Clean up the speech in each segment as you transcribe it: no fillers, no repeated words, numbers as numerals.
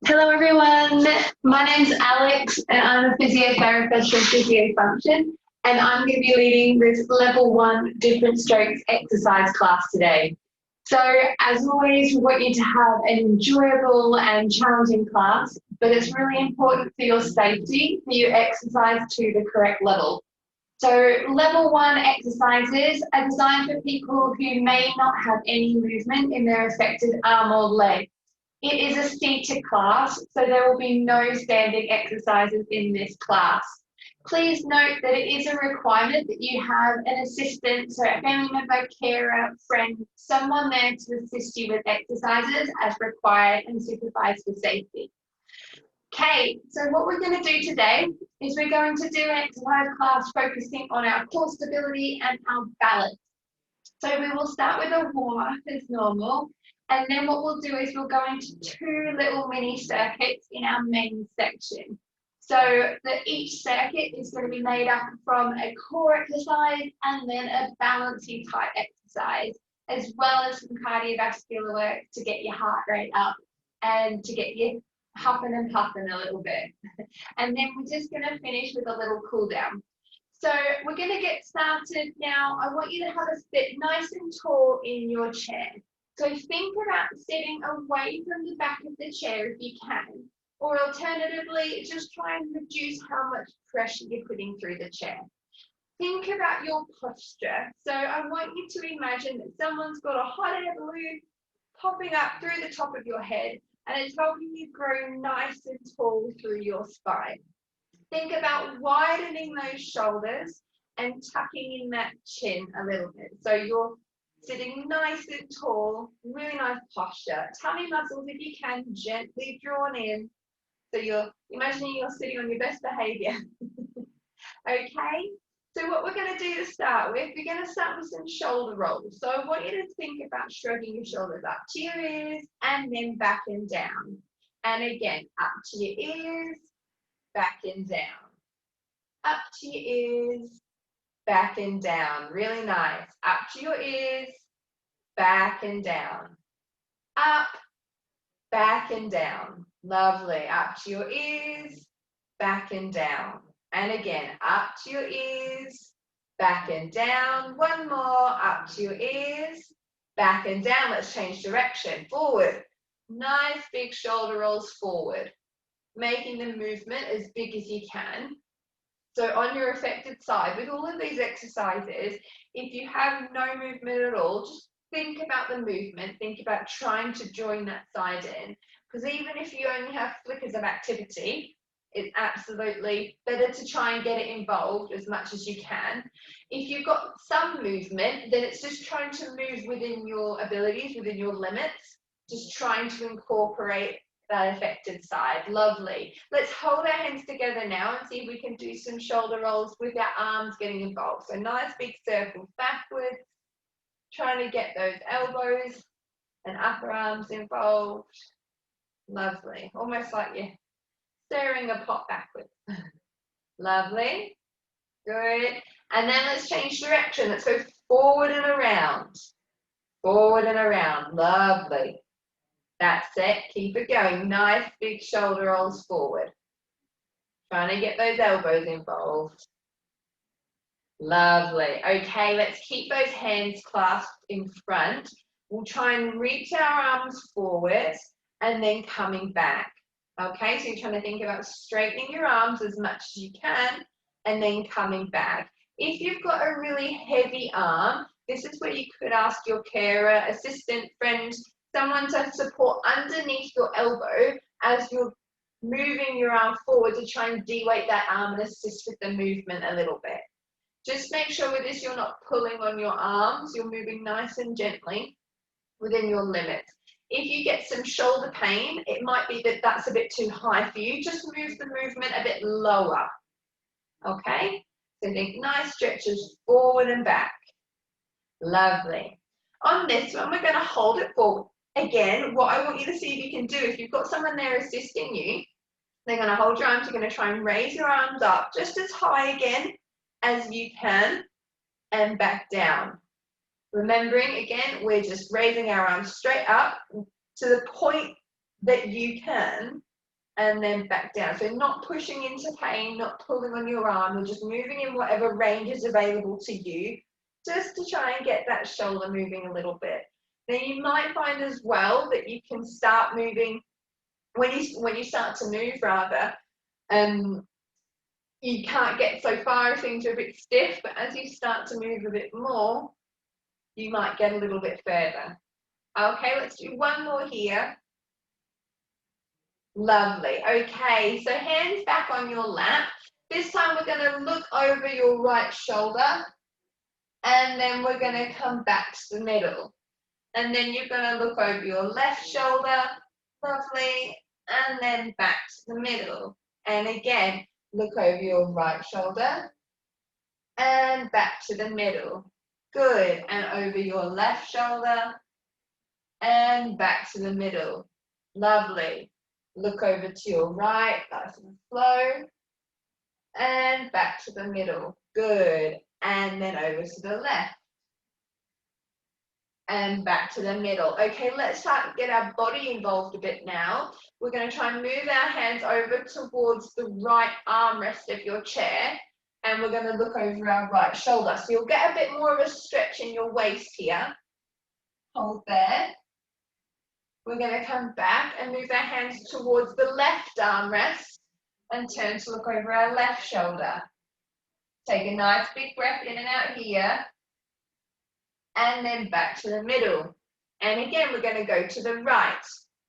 Hello everyone, my name's Alex and I'm a physiotherapist from Physio Function and I'm going to be leading this level 1 different strokes exercise class today. So as always, we want you to have an enjoyable and challenging class, but it's really important for your safety that you exercise to the correct level. So level 1 exercises are designed for people who may not have any movement in their affected arm or leg. It is a seated class, so there will be no standing exercises in this class. Please note that it is a requirement that you have an assistant, so a family member, carer, friend, someone there to assist you with exercises as required and supervised for safety. Okay, so what we're going to do today is we're going to do an exercise class focusing on our core stability and our balance. So we will start with a warm-up as normal, and then what we'll do is we'll go into 2 little mini circuits in our main section. So each circuit is going to be made up from a core exercise and then a balancing type exercise, as well as some cardiovascular work to get your heart rate up and to get you huffing and puffing a little bit. And then we're just going to finish with a little cool down. So we're going to get started now. I want you to have a sit nice and tall in your chair. So think about sitting away from the back of the chair if you can, or alternatively, just try and reduce how much pressure you're putting through the chair. Think about your posture. So I want you to imagine that someone's got a hot air balloon popping up through the top of your head, and it's helping you grow nice and tall through your spine. Think about widening those shoulders and tucking in that chin a little bit. So you're sitting nice and tall, really nice posture. Tummy muscles, if you can, gently drawn in. So you're imagining you're sitting on your best behavior. Okay, so what we're going to do to start with, we're going to start with some shoulder rolls. So I want you to think about shrugging your shoulders up to your ears and then back and down. And again, up to your ears, back and down. Up to your ears, back and down. Really nice. Up to your ears, back and down. Up, back and down. Lovely. Up to your ears, back and down. And again, up to your ears, back and down. One more. Up to your ears, back and down. Let's change direction. Forward. Nice big shoulder rolls forward, making the movement as big as you can. So on your affected side, with all of these exercises, if you have no movement at all, just think about the movement, think about trying to join that side in, because even if you only have flickers of activity, it's absolutely better to try and get it involved as much as you can. If you've got some movement, then it's just trying to move within your abilities, within your limits, just trying to incorporate that affected side. Lovely. Let's hold our hands together now and see if we can do some shoulder rolls with our arms getting involved. So nice big circles backwards, trying to get those elbows and upper arms involved. Lovely. Almost like you're stirring a pot backwards. Lovely. Good. And then let's change direction. Let's go forward and around. Forward and around. Lovely. That's it. Keep it going. Nice big shoulder rolls forward. Trying to get those elbows involved. Lovely. Okay, let's keep those hands clasped in front. We'll try and reach our arms forward and then coming back. Okay, so you're trying to think about straightening your arms as much as you can and then coming back. If you've got a really heavy arm, this is where you could ask your carer, assistant, friend, someone to support underneath your elbow as you're moving your arm forward to try and de-weight that arm and assist with the movement a little bit. Just make sure with this you're not pulling on your arms, you're moving nice and gently within your limits. If you get some shoulder pain, it might be that that's a bit too high for you. Just move the movement a bit lower. Okay? So think nice stretches forward and back. Lovely. On this one, we're going to hold it forward. Again, what I want you to see if you can do, if you've got someone there assisting you, they're going to hold your arms, you're going to try and raise your arms up just as high again as you can and back down. Remembering, again, we're just raising our arms straight up to the point that you can and then back down. So not pushing into pain, not pulling on your arm, you're just moving in whatever range is available to you, just to try and get that shoulder moving a little bit. Now you might find as well that you can start moving, when you start to move rather, you can't get so far if things are a bit stiff, but as you start to move a bit more, you might get a little bit further. Okay, let's do one more here. Lovely. Okay, so hands back on your lap. This time we're going to look over your right shoulder, and then we're going to come back to the middle. And then you're going to look over your left shoulder. Lovely. And then back to the middle. And again, look over your right shoulder and back to the middle. Good. And over your left shoulder and back to the middle. Lovely. Look over to your right, nice and slow, and back to the middle. Good. And then over to the left and back to the middle. Okay, let's start to get our body involved a bit now. We're going to try and move our hands over towards the right armrest of your chair, and we're going to look over our right shoulder. So you'll get a bit more of a stretch in your waist here. Hold there. We're going to come back and move our hands towards the left armrest and turn to look over our left shoulder. Take a nice big breath in and out here, and then back to the middle. And again, we're going to go to the right,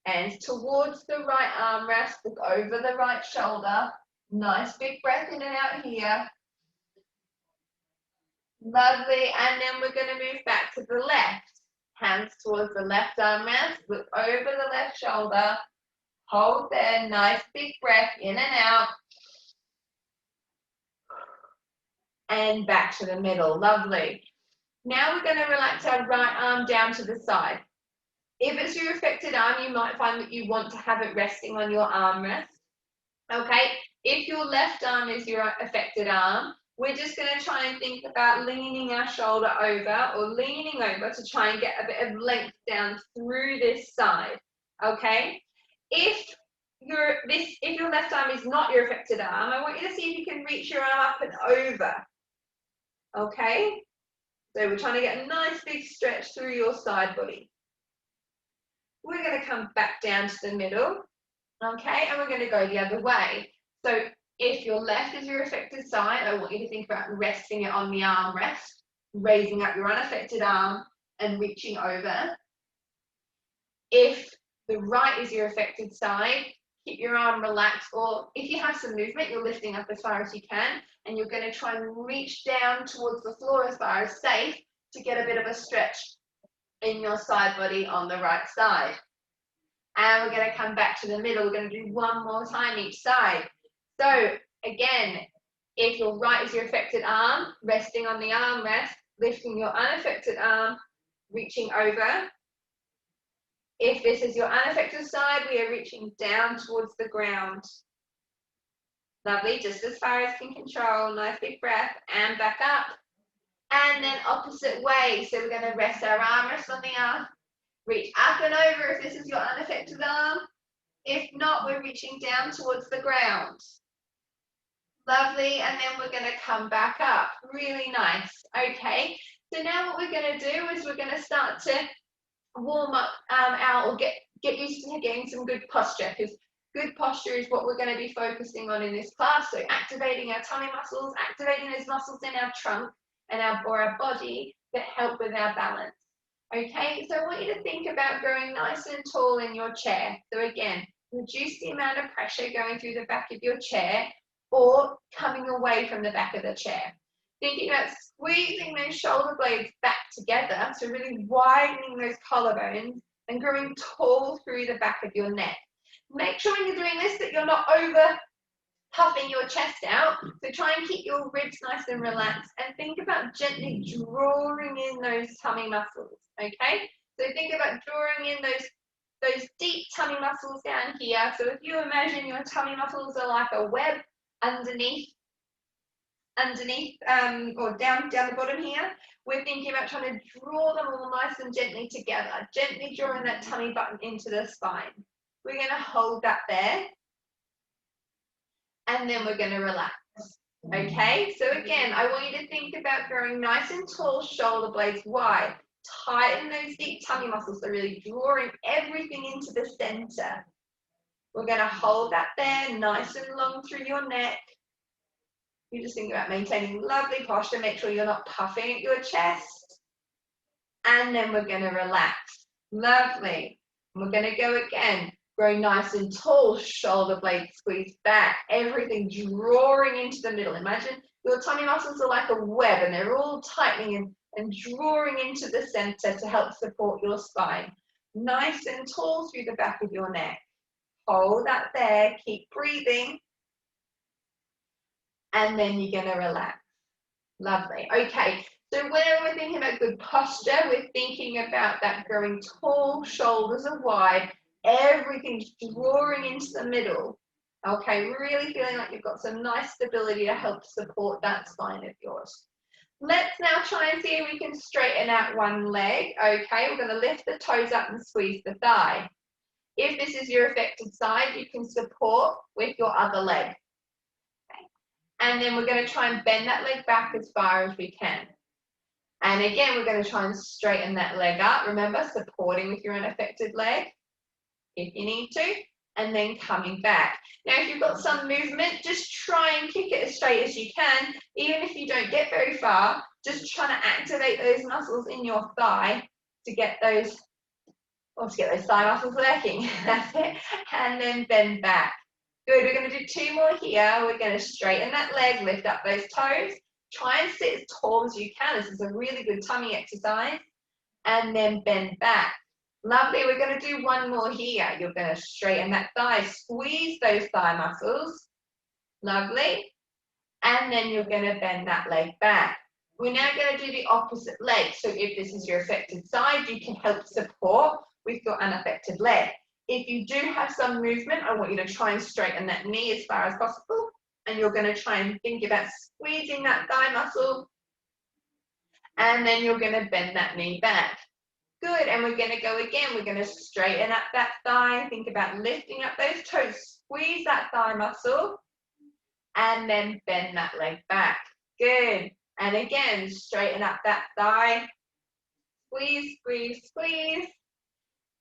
hands towards the right armrest, look over the right shoulder. Nice big breath in and out here. Lovely. And then we're going to move back to the left. Hands towards the left armrest, look over the left shoulder, hold there, nice big breath in and out, and back to the middle. Lovely. Now we're going to relax our right arm down to the side. If it's your affected arm, you might find that you want to have it resting on your armrest. Okay, if your left arm is your affected arm, we're just going to try and think about leaning our shoulder over or leaning over to try and get a bit of length down through this side. Okay, if your left arm is not your affected arm, I want you to see if you can reach your arm up and over. Okay, so we're trying to get a nice big stretch through your side body. We're going to come back down to the middle. Okay, and we're going to go the other way. So if your left is your affected side, I want you to think about resting it on the armrest, raising up your unaffected arm and reaching over. If the right is your affected side, keep your arm relaxed, or if you have some movement, you're lifting up as far as you can, and you're going to try and reach down towards the floor as far as safe to get a bit of a stretch in your side body on the right side. And we're going to come back to the middle. We're going to do one more time each side. So again, if your right is your affected arm, resting on the armrest, lifting your unaffected arm, reaching over. If this is your unaffected side, we are reaching down towards the ground. Lovely, just as far as you can control. Nice big breath and back up. And then opposite way. So we're going to rest our armrest on the arm. Reach up and over if this is your unaffected arm. If not, we're reaching down towards the ground. Lovely, and then we're going to come back up. Really nice. Okay, so now what we're going to do is we're going to start to warm up or get used to getting some good posture, because good posture is what we're going to be focusing on in this class. So activating our tummy muscles, activating those muscles in our trunk and our body that help with our balance. Okay, so I want you to think about growing nice and tall in your chair. So again, reduce the amount of pressure going through the back of your chair or coming away from the back of the chair. Thinking about squeezing those shoulder blades back together, so really widening those collarbones and growing tall through the back of your neck. Make sure when you're doing this that you're not over puffing your chest out, so try and keep your ribs nice and relaxed, and think about gently drawing in those tummy muscles, okay? So think about drawing in those deep tummy muscles down here. So if you imagine your tummy muscles are like a web underneath or down the bottom here, we're thinking about trying to draw them all nice and gently together, gently drawing that tummy button into the spine. We're going to hold that there. and then we're going to relax. Okay, so again, I want you to think about growing nice and tall, shoulder blades wide. Tighten those deep tummy muscles, so really drawing everything into the center. We're going to hold that there, nice and long through your neck. You just think about maintaining lovely posture. Make sure you're not puffing at your chest. And then we're going to relax. Lovely. And we're going to go again. Grow nice and tall, shoulder blades squeeze back. Everything drawing into the middle. Imagine your tummy muscles are like a web and they're all tightening and drawing into the center to help support your spine. Nice and tall through the back of your neck. Hold that there. Keep breathing. And then you're going to relax. Lovely. Okay, so when we're thinking about good posture, we're thinking about that growing tall, shoulders are wide, everything's drawing into the middle. Okay, really feeling like you've got some nice stability to help support that spine of yours. Let's now try and see if we can straighten out one leg. Okay, we're going to lift the toes up and squeeze the thigh. If this is your affected side, you can support with your other leg. And then we're going to try and bend that leg back as far as we can. And again, we're going to try and straighten that leg up. Remember, supporting with your unaffected leg if you need to, and then coming back. Now, if you've got some movement, just try and kick it as straight as you can. Even if you don't get very far, just trying to activate those muscles in your thigh to get those, thigh muscles working. That's it. And then bend back. Good, we're going to do 2 more here. We're going to straighten that leg, lift up those toes. Try and sit as tall as you can. This is a really good tummy exercise. And then bend back. Lovely, we're going to do 1 more here. You're going to straighten that thigh, squeeze those thigh muscles. Lovely. And then you're going to bend that leg back. We're now going to do the opposite leg. So if this is your affected side, you can help support with your unaffected leg. If you do have some movement, I want you to try and straighten that knee as far as possible. And you're going to try and think about squeezing that thigh muscle. And then you're going to bend that knee back. Good, and we're going to go again. We're going to straighten up that thigh. Think about lifting up those toes. Squeeze that thigh muscle. And then bend that leg back. Good. And again, straighten up that thigh. Squeeze, squeeze, squeeze.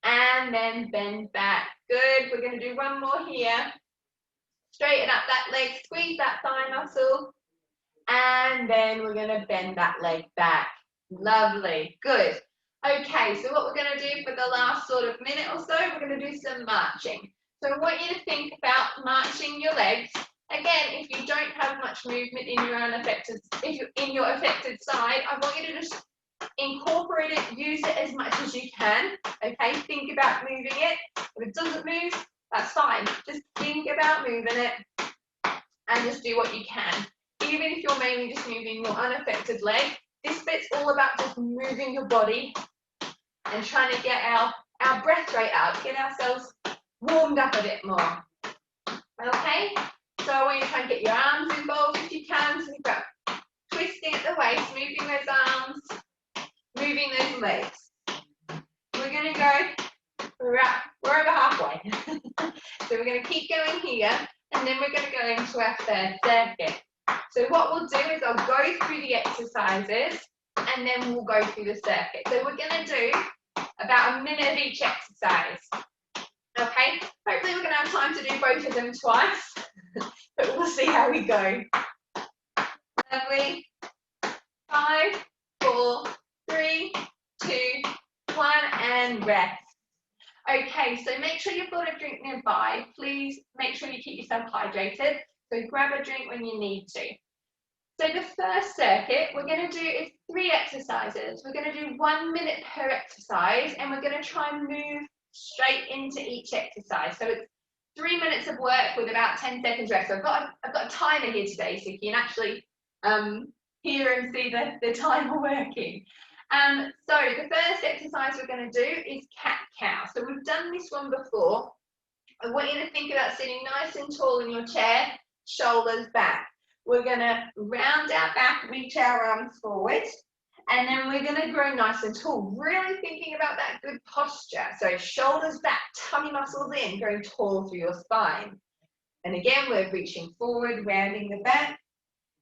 And then bend back. Good. We're going to do 1 more here. Straighten up that leg, squeeze that thigh muscle. And then we're going to bend that leg back. Lovely. Good. Okay, so what we're going to do for the last sort of minute or so, we're going to do some marching. So I want you to think about marching your legs. Again, if you don't have much movement in your unaffected, if you're in your affected side, I want you to just incorporate it, use it as much as you can. Okay, think about moving it. If it doesn't move, that's fine. Just think about moving it and just do what you can. Even if you're mainly just moving your unaffected leg, this bit's all about just moving your body and trying to get our breath rate up, get ourselves warmed up a bit more. Okay, so I want you to try and get your arms involved if you can. So think about twisting at the waist, moving those arms, moving those legs. We're going to go, we're over halfway. So we're going to keep going here, and then we're going to go into our third circuit. So what we'll do is I'll go through the exercises, and then we'll go through the circuit. So we're going to do about 1 minute of each exercise. Okay, hopefully we're going to have time to do both of them twice, but we'll see how we go. Lovely. 5, 4, 3, 2, 1, and rest. Okay, so make sure you've got a drink nearby. Please make sure you keep yourself hydrated. So grab a drink when you need to. So the first circuit we're going to do is 3 exercises. We're going to do 1 minute per exercise, and we're going to try and move straight into each exercise. So it's 3 minutes of work with about 10 seconds rest. So I've got a timer here today, so you can actually hear and see the timer working. So the first exercise we're going to do is cat-cow. So we've done this one before. I want you to think about sitting nice and tall in your chair, shoulders back. We're going to round our back, reach our arms forward, and then we're going to grow nice and tall, really thinking about that good posture. So shoulders back, tummy muscles in, growing tall through your spine. And again, we're reaching forward, rounding the back.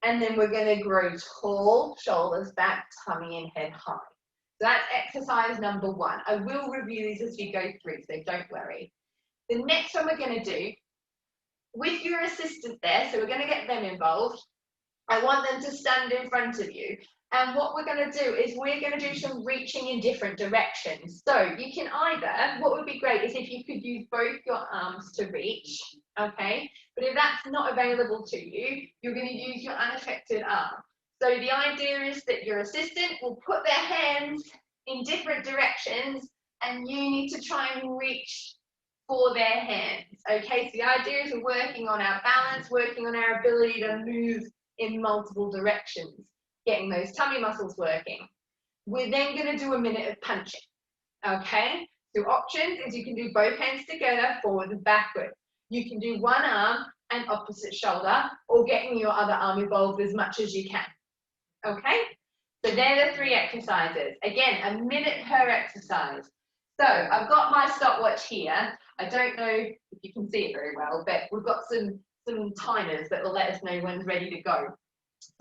And then we're going to grow tall, shoulders back, tummy and head high. So that's exercise number 1. I will review these as we go through, so don't worry. The next one we're going to do, with your assistant there, so we're going to get them involved. I want them to stand in front of you. And what we're going to do is we're going to do some reaching in different directions. So you can either, what would be great is if you could use both your arms to reach, okay? But if that's not available to you, you're going to use your unaffected arm. So the idea is that your assistant will put their hands in different directions and you need to try and reach for their hands, okay? So the idea is we're working on our balance, working on our ability to move in multiple directions, getting those tummy muscles working. We're then going to do a minute of punching, okay? So options is you can do both hands together, forward and backward. You can do one arm and opposite shoulder, or getting your other arm involved as much as you can, okay? So they're the 3 exercises. Again, a minute per exercise. So I've got my stopwatch here. I don't know if you can see it very well, but we've got some timers that will let us know when's ready to go.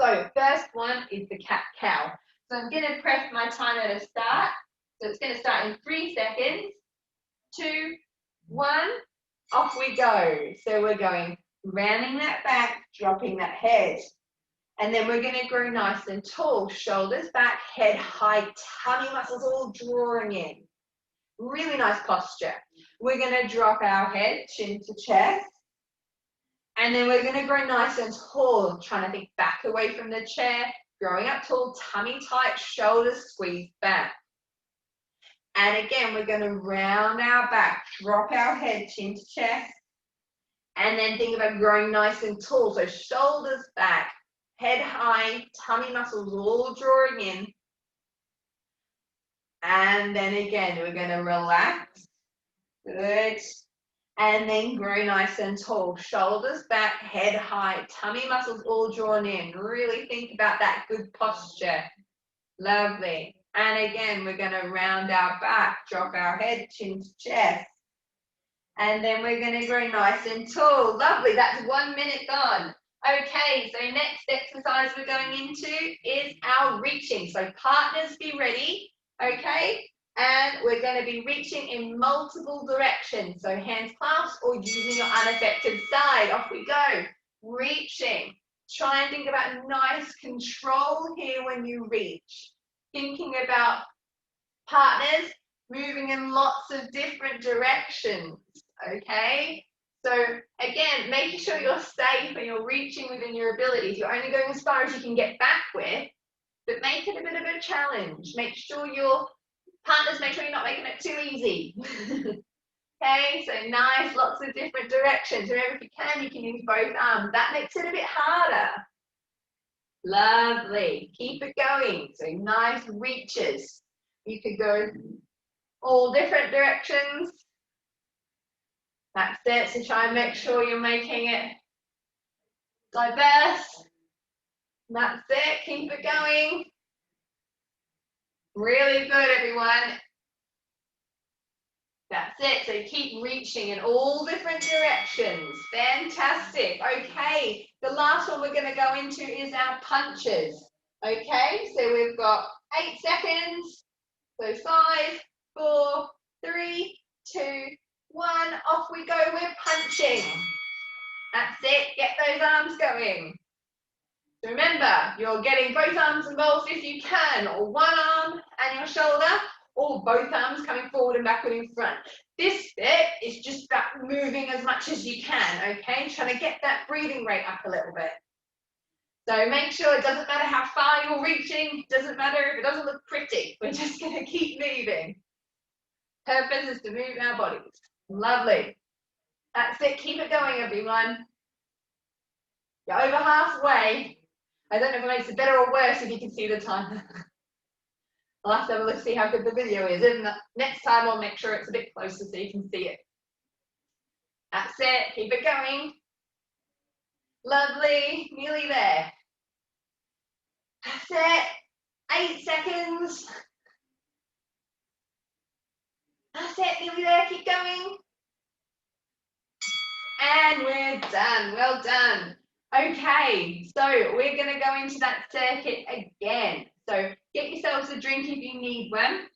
So first one is the cat-cow. So I'm going to press my timer to start. So it's going to start in 3 seconds. 2, 1, off we go. So we're going rounding that back, dropping that head. And then we're going to grow nice and tall, shoulders back, head high, tummy muscles all drawing in. Really nice posture. We're going to drop our head, chin to chest. And then we're going to grow nice and tall, trying to think back away from the chair, growing up tall, tummy tight, shoulders squeezed back. And again, we're going to round our back, drop our head, chin to chest. And then think about growing nice and tall. So shoulders back, head high, tummy muscles all drawing in. And then again, we're going to relax. Good. And then grow nice and tall. Shoulders back, head high, tummy muscles all drawn in. Really think about that good posture. Lovely. And again, we're going to round our back, drop our head, chin to chest. And then we're going to grow nice and tall. Lovely. That's 1 minute gone. Okay, so next exercise we're going into is our reaching. So partners, be ready. Okay, and we're going to be reaching in multiple directions. So hands clasped or using your unaffected side. Off we go. Reaching. Try and think about nice control here when you reach. Thinking about partners moving in lots of different directions. Okay, so again, making sure you're safe and you're reaching within your abilities. You're only going as far as you can get back with, but make it a bit of a challenge. Make sure your partners, make sure you're not making it too easy. Okay, so nice, lots of different directions. Remember, if you can use both arms. That makes it a bit harder. Lovely, keep it going. So nice reaches. You could go all different directions. That's it, so try and make sure you're making it diverse. That's it, keep it going. Really good, everyone. That's it, so keep reaching in all different directions. Fantastic. Okay, the last one we're going to go into is our punches. Okay, so we've got 8 seconds. So 5, 4, 3, 2, 1, off we go, we're punching. That's it, get those arms going. So remember, you're getting both arms involved if you can, or one arm and your shoulder, or both arms coming forward and backward in front. This bit is just about moving as much as you can, okay? Trying to get that breathing rate up a little bit. So make sure it doesn't matter how far you're reaching, it doesn't matter if it doesn't look pretty, we're just gonna keep moving. Purpose is to move our bodies. Lovely. That's it, keep it going, everyone. You're over halfway. I don't know if it makes it better or worse if you can see the time. I'll have to have a look to see how good the video is. And next time I'll make sure it's a bit closer so you can see it. That's it, keep it going. Lovely, nearly there. That's it, 8 seconds. That's it, nearly there, keep going. And we're done. Well done. Okay, so we're going to go into that circuit again. So get yourselves a drink if you need one.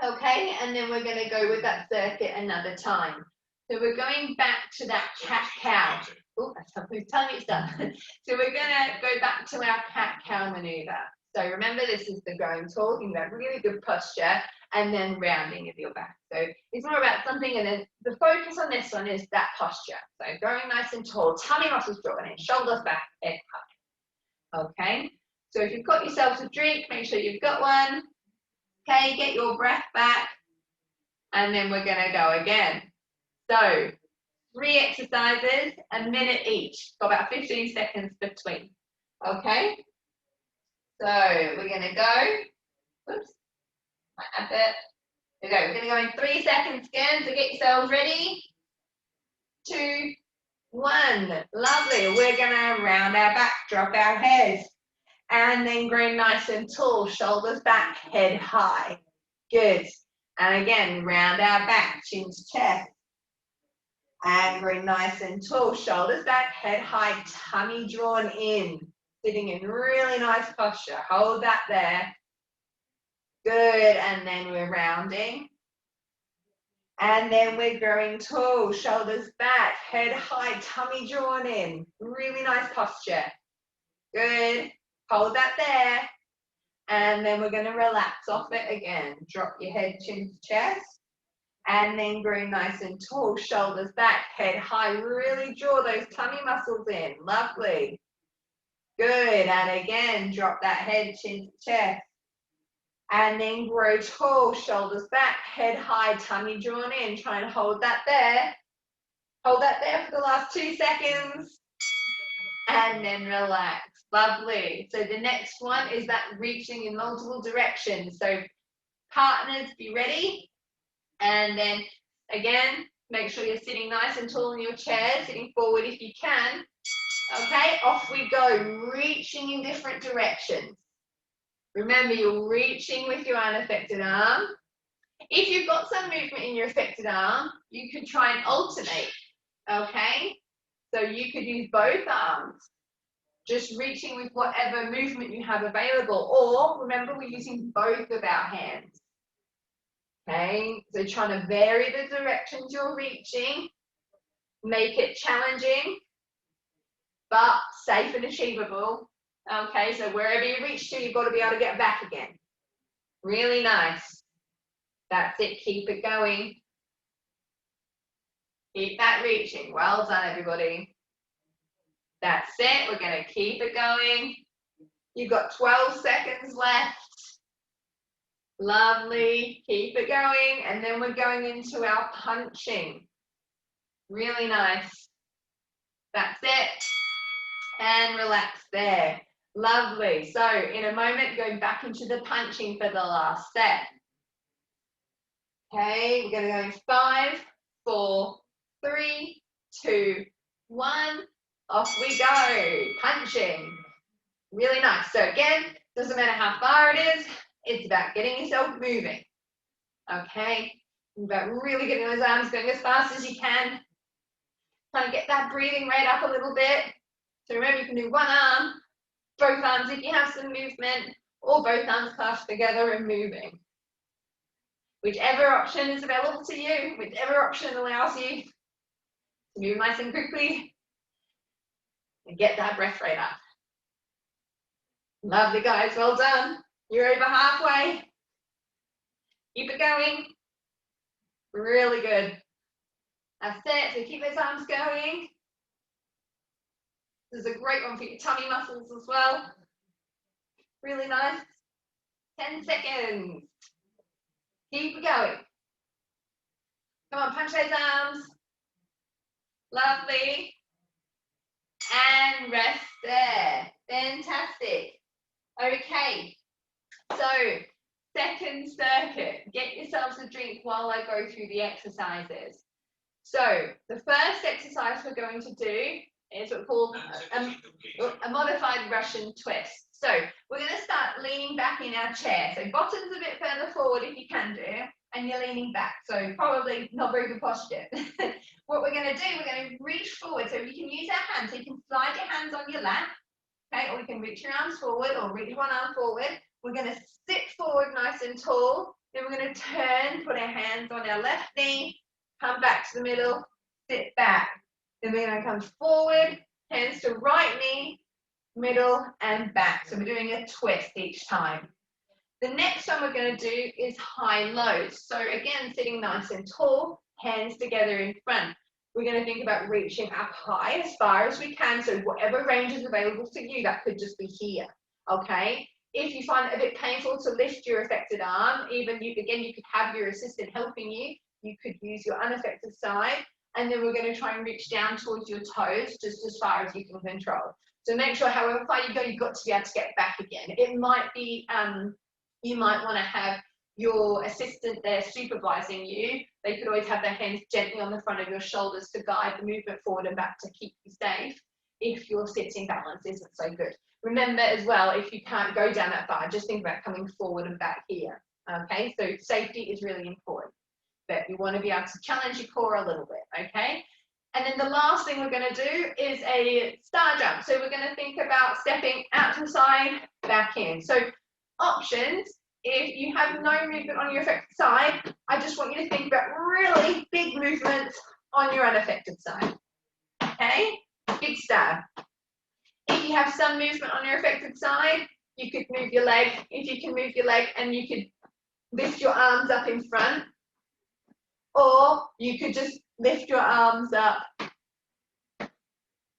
Okay, and then we're going to go with that circuit another time. So we're going back to that cat-cow. Oh, that's something telling me stuff. So we're going to go back to our cat-cow maneuver. So remember, this is the going tall, you have really good posture, and then rounding of your back. So it's more about something, and then the focus on this one is that posture. So going nice and tall, tummy muscles drawn in, shoulders back, head high. Okay, so if you've got yourself a drink, make sure you've got one. Okay, get your breath back, and then we're going to go again. So 3 exercises, a minute each, got about 15 seconds between. Okay, so we're going to go. Oops, my effort. Here we go. We're going to go in 3 seconds again. So get yourselves ready. 2, 1. Lovely. We're going to round our back, drop our head, and then grow nice and tall. Shoulders back, head high. Good. And again, round our back, chin to chest. And grow nice and tall. Shoulders back, head high, tummy drawn in. Sitting in really nice posture. Hold that there. Good. And then we're rounding. And then we're growing tall, shoulders back, head high, tummy drawn in. Really nice posture. Good. Hold that there. And then we're going to relax off it again. Drop your head, chin to chest. And then grow nice and tall, shoulders back, head high. Really draw those tummy muscles in. Lovely. Good. And again, drop that head, chin to chest. And then grow tall, shoulders back, head high, tummy drawn in. Try and hold that there. Hold that there for the last 2 seconds. And then relax. Lovely. So the next one is that reaching in multiple directions. So partners, be ready. And then again, make sure you're sitting nice and tall in your chair, sitting forward if you can. Okay, off we go, reaching in different directions. Remember, you're reaching with your unaffected arm. If you've got some movement in your affected arm, you could try and alternate, okay? So you could use both arms, just reaching with whatever movement you have available. Or, remember, we're using both of our hands, okay? So trying to vary the directions you're reaching, make it challenging, but safe and achievable. Okay, so wherever you reach to, you've got to be able to get back again. Really nice. That's it. Keep it going. Keep that reaching. Well done, everybody. That's it. We're going to keep it going. You've got 12 seconds left. Lovely. Keep it going. And then we're going into our punching. Really nice. That's it. And relax there. Lovely. So in a moment, going back into the punching for the last set. Okay, we're going to go in 5, 4, 3, 2, 1. Off we go. Punching. Really nice. So again, doesn't matter how far it is, it's about getting yourself moving. Okay, it's about really getting those arms going as fast as you can. Trying to get that breathing rate up a little bit. So remember, you can do one arm, both arms if you have some movement, or both arms clasped together and moving. Whichever option is available to you, whichever option allows you to move nice and quickly and get that breath rate up. Lovely, guys. Well done. You're over halfway. Keep it going. Really good. That's it. So keep those arms going. This is a great one for your tummy muscles as well. Really nice. 10 seconds. Keep it going. Come on, punch those arms. Lovely. And rest there. Fantastic. Okay. So, second circuit. Get yourselves a drink while I go through the exercises. So, the first exercise we're going to do is what's called a modified Russian twist. So we're going to start leaning back in our chair. So bottoms a bit further forward if you can do. and you're leaning back. So probably not very good posture. What we're going to do, we're going to reach forward. So we can use our hands. So you can slide your hands on your lap, okay? Or you can reach your arms forward or reach one arm forward. We're going to sit forward nice and tall. Then we're going to turn, put our hands on our left knee, come back to the middle, sit back. Then we're going to come forward, hands to right knee, middle, and back. So we're doing a twist each time. The next one we're going to do is high lows. So again, sitting nice and tall, hands together in front. We're going to think about reaching up high as far as we can. So whatever range is available to you, that could just be here, okay? If you find it a bit painful to lift your affected arm, even you could have your assistant helping you. You could use your unaffected side. And then we're going to try and reach down towards your toes, just as far as you can control. So make sure however far you go, you've got to be able to get back again. It might be, you might want to have your assistant there supervising you. They could always have their hands gently on the front of your shoulders to guide the movement forward and back to keep you safe if your sitting balance isn't so good. Remember as well, if you can't go down that far, just think about coming forward and back here. Okay, so safety is really important. But you want to be able to challenge your core a little bit, okay? And then the last thing we're going to do is a star jump. So we're going to think about stepping out to the side, back in. So options, if you have no movement on your affected side, I just want you to think about really big movements on your unaffected side, okay? Big star. If you have some movement on your affected side, you could move your leg. If you can move your leg and you could lift your arms up in front, or you could just lift your arms up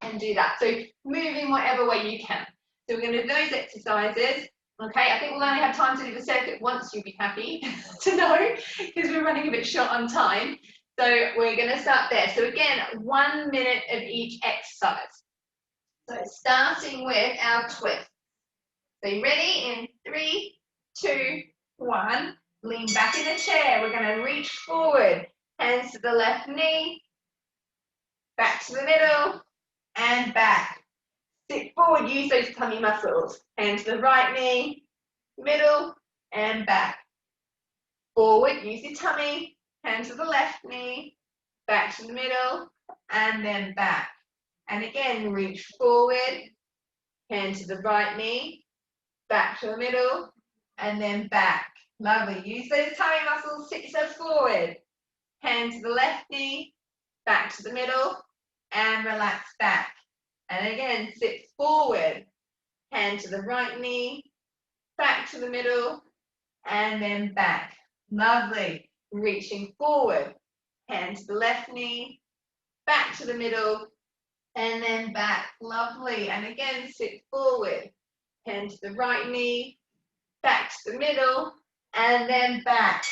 and do that. So moving whatever way you can. So we're going to do those exercises. Okay, I think we'll only have time to do the circuit once, you'll be happy to know, because we're running a bit short on time. So we're going to start there. So again, 1 minute of each exercise. So starting with our twist. So you ready? In 3, 2, 1. Lean back in the chair. We're going to reach forward. Hands to the left knee. Back to the middle. And back. Sit forward. Use those tummy muscles. Hand to the right knee. Middle. And back. Forward. Use your tummy. Hand to the left knee. Back to the middle. And then back. And again, reach forward. Hand to the right knee. Back to the middle. And then back. Lovely. Use those tummy muscles. Sit yourself forward. Hand to the left knee. Back to the middle. And relax back. And again, sit forward. Hand to the right knee. Back to the middle. And then back. Lovely. Reaching forward. Hand to the left knee. Back to the middle. And then back. Lovely. And again, sit forward. Hand to the right knee. Back to the middle. And then back.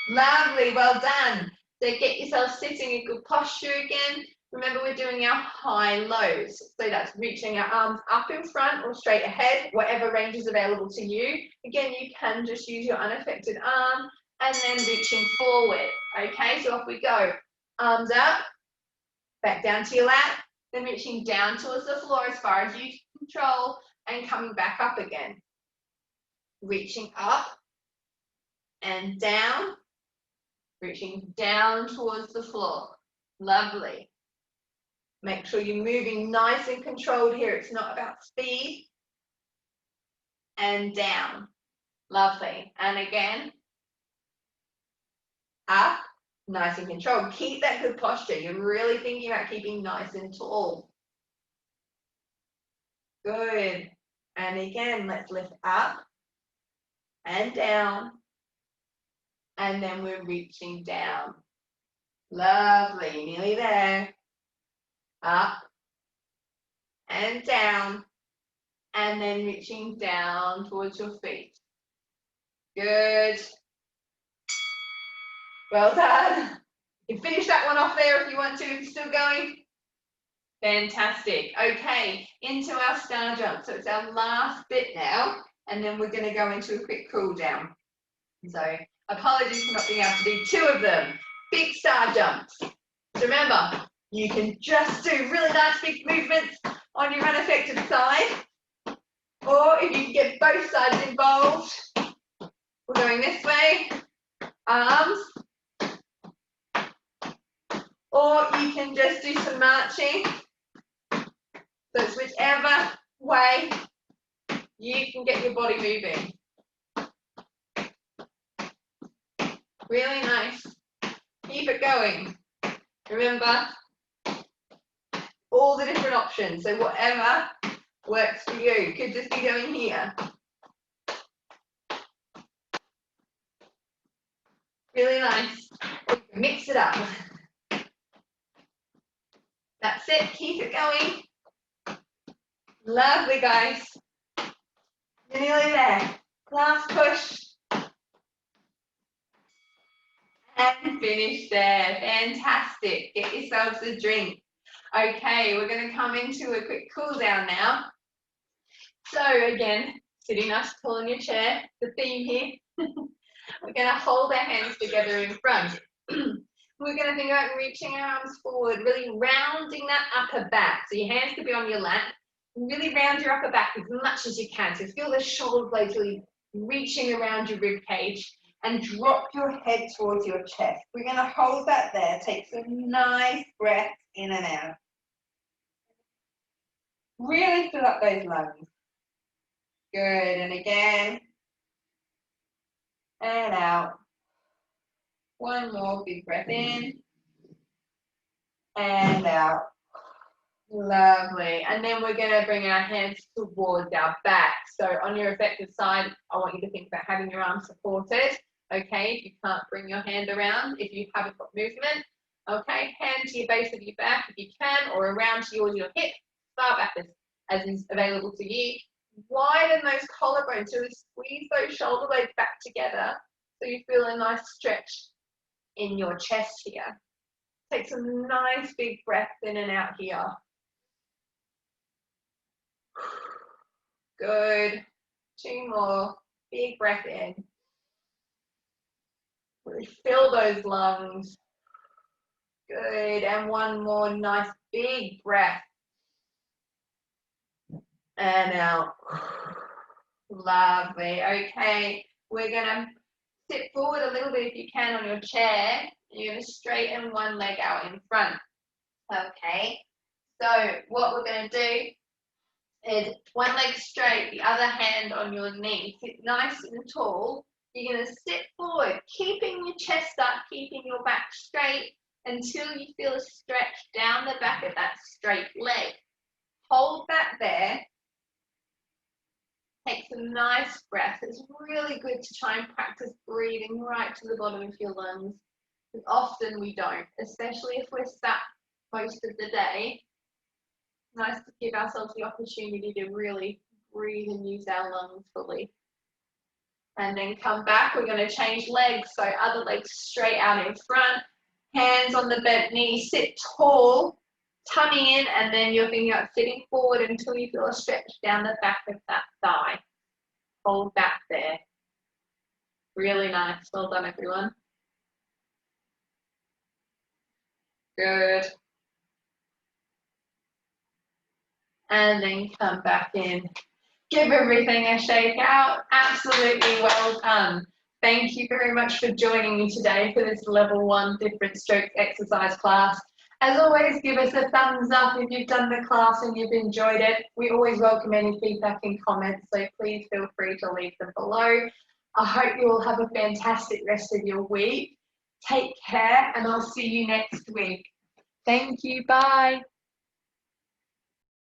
Lovely. Well done. So get yourself sitting in good posture again. Remember, we're doing our high lows. So that's reaching our arms up in front or straight ahead, whatever range is available to you. Again, you can just use your unaffected arm and then reaching forward. Okay, so off we go. Arms up, back down to your lap, then reaching down towards the floor as far as you can control and coming back up again. Reaching up and down, reaching down towards the floor. Lovely. Make sure you're moving nice and controlled here. It's not about speed. And down. Lovely. And again, up, nice and controlled. Keep that good posture. You're really thinking about keeping nice and tall. Good. And again, let's lift up and down. And then we're reaching down. Lovely. Nearly there. Up and down, and then reaching down towards your feet. Good. Well done. You can finish that one off there if you want to, if you're still going. Fantastic. Okay, into our star jump. So it's our last bit now, and then we're going to go into a quick cool down. So apologies for not being able to do 2 of them. Big star jumps. So remember, you can just do really nice big movements on your unaffected side, or if you can get both sides involved, we're going this way arms, or you can just do some marching. So it's whichever way you can get your body moving. Really nice. Keep it going. Remember, all the different options. So whatever works for you. Could just be going here. Really nice. Mix it up. That's it. Keep it going. Lovely, guys. You're nearly there. Last push. And finish there. Fantastic. Get yourselves a drink. Okay, we're going to come into a quick cool down now. So again, sitting nice tall in your chair, the theme here. We're going to hold our hands together in front. We're going to think about reaching our arms forward, really rounding that upper back. So your hands could be on your lap. Really round your upper back as much as you can. So feel the shoulder blades really reaching around your rib cage and drop your head towards your chest. We're going to hold that there. Take some nice breaths in and out. Really fill up those lungs. Good. And again. And out. One more big breath in. And out. Lovely. And then we're going to bring our hands towards our back. So on your effective side, I want you to think about having your arms supported. Okay, if you can't bring your hand around, if you haven't got movement, okay, hand to your base of your back if you can, or around towards your hip, far back as is available to you. Widen those collarbones, so squeeze those shoulder blades back together so you feel a nice stretch in your chest here. Take some nice big breaths in and out here. Good. Two more. Big breath in. Really fill those lungs. Good. And one more nice big breath. And out. Lovely. Okay. We're going to sit forward a little bit if you can on your chair. You're going to straighten one leg out in front. Okay. So what we're going to do is one leg straight, the other hand on your knee. Sit nice and tall. You're going to sit forward, keeping your chest up, keeping your back straight until you feel a stretch down the back of that straight leg. Hold that there. Take some nice breaths. It's really good to try and practice breathing right to the bottom of your lungs. Because often we don't, especially if we're sat most of the day. Nice to give ourselves the opportunity to really breathe and use our lungs fully. And then come back, we're going to change legs. So other legs straight out in front, hands on the bent knee, sit tall, tummy in, and then you're thinking about sitting forward until you feel a stretch down the back of that thigh. Hold back there. Really nice. Well done, everyone. Good. And then come back in. Give everything a shake out. Absolutely well done. Thank you very much for joining me today for this level 1 different strokes exercise class. As always, give us a thumbs up if you've done the class and you've enjoyed it. We always welcome any feedback and comments, so please feel free to leave them below. I hope you all have a fantastic rest of your week. Take care, and I'll see you next week. Thank you. Bye.